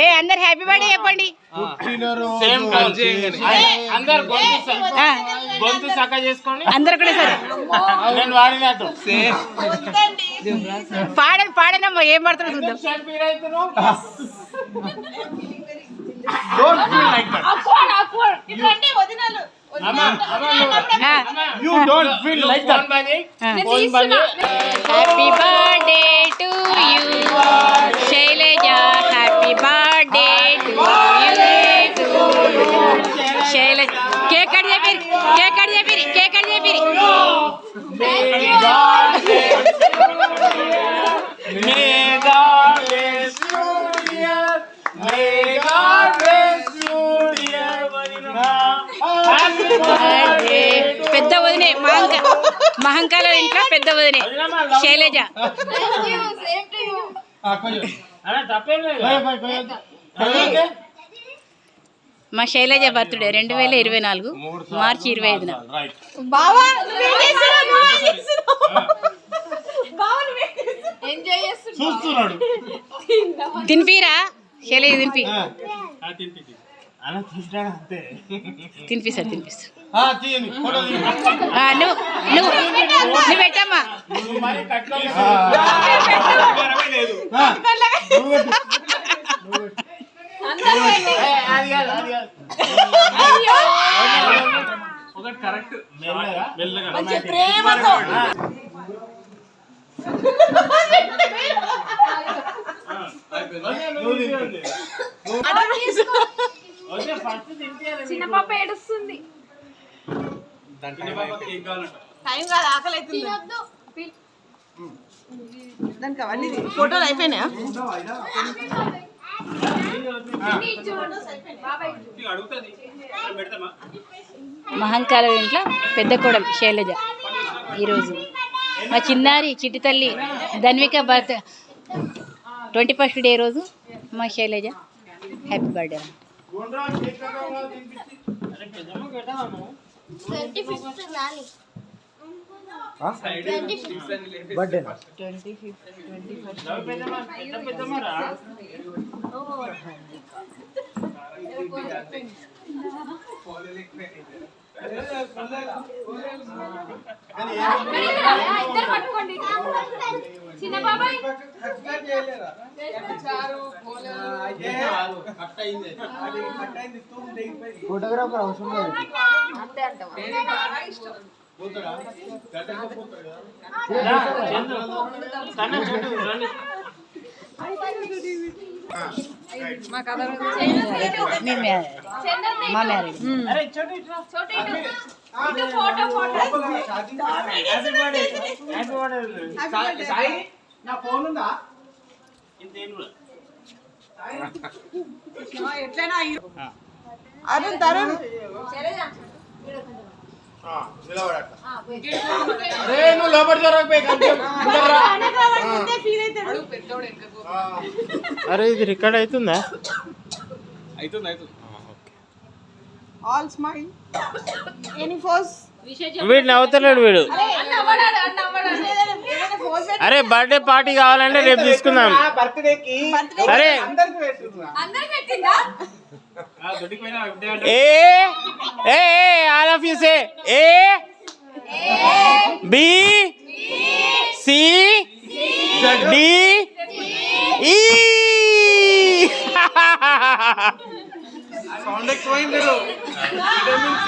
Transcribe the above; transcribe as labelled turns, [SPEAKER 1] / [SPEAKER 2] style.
[SPEAKER 1] ఏ అందరు happy birthday చెప్పండి.
[SPEAKER 2] గొంతు చక్క చేసుకోండి
[SPEAKER 1] అందరు కూడా సరే
[SPEAKER 2] నేను వాడినట్టు
[SPEAKER 1] పాడండి పాడనమ్మా ఏం పడుతుందో చూద్దాం.
[SPEAKER 2] You don't feel like that.
[SPEAKER 1] Happy birthday to you Shailaja, happy birthday to you Shailaja. Cake cut చేపిరి, కేక్ కట్ చేపిరి, కేక్ కట్ చేపిరి. పెద్ద వదినే మహంకాల ఇంట్లో పెద్ద వదినే శైలజ. మా శైలజ బర్త్డే 2024 మార్చి 25న. తినిపిరా శైలజ, తినిపి తినిపిస్తారు తినిపిస్తారు. నువ్వు పెట్టమ్మా.
[SPEAKER 3] చిన్న పాప ఏడుస్తుంది. టైం కాదు, ఆకలి అవుతుంది. దానికి అవన్నీ ఫోటోలు అయిపోయినాయా?
[SPEAKER 1] మహంకాల ఇంట్లో పెద్ద కోడలు శైలజ ఈరోజు. మా చిన్నారి చిట్టి తల్లి ధన్విక బర్త్ 21st డే రోజు మా శైలజ హ్యాపీ బర్త్డే.
[SPEAKER 3] చిన్న బాబాయ్
[SPEAKER 4] ఫోటోగ్రాఫర్ అవసరం లేదు.
[SPEAKER 1] మా మ్యారేజ్
[SPEAKER 3] అరుణ్ తరుణ్
[SPEAKER 2] అరే ఇది రికార్డ్ అవుతుందా?
[SPEAKER 3] All smile any force.
[SPEAKER 2] వీడు నవ్వుతున్నాడు వీడు. అరే బర్త్డే పార్టీ కావాలంటే రేపు తీసుకుందాం. అరే hey all of you say A B C D E. Sound ఎక్కువైంది.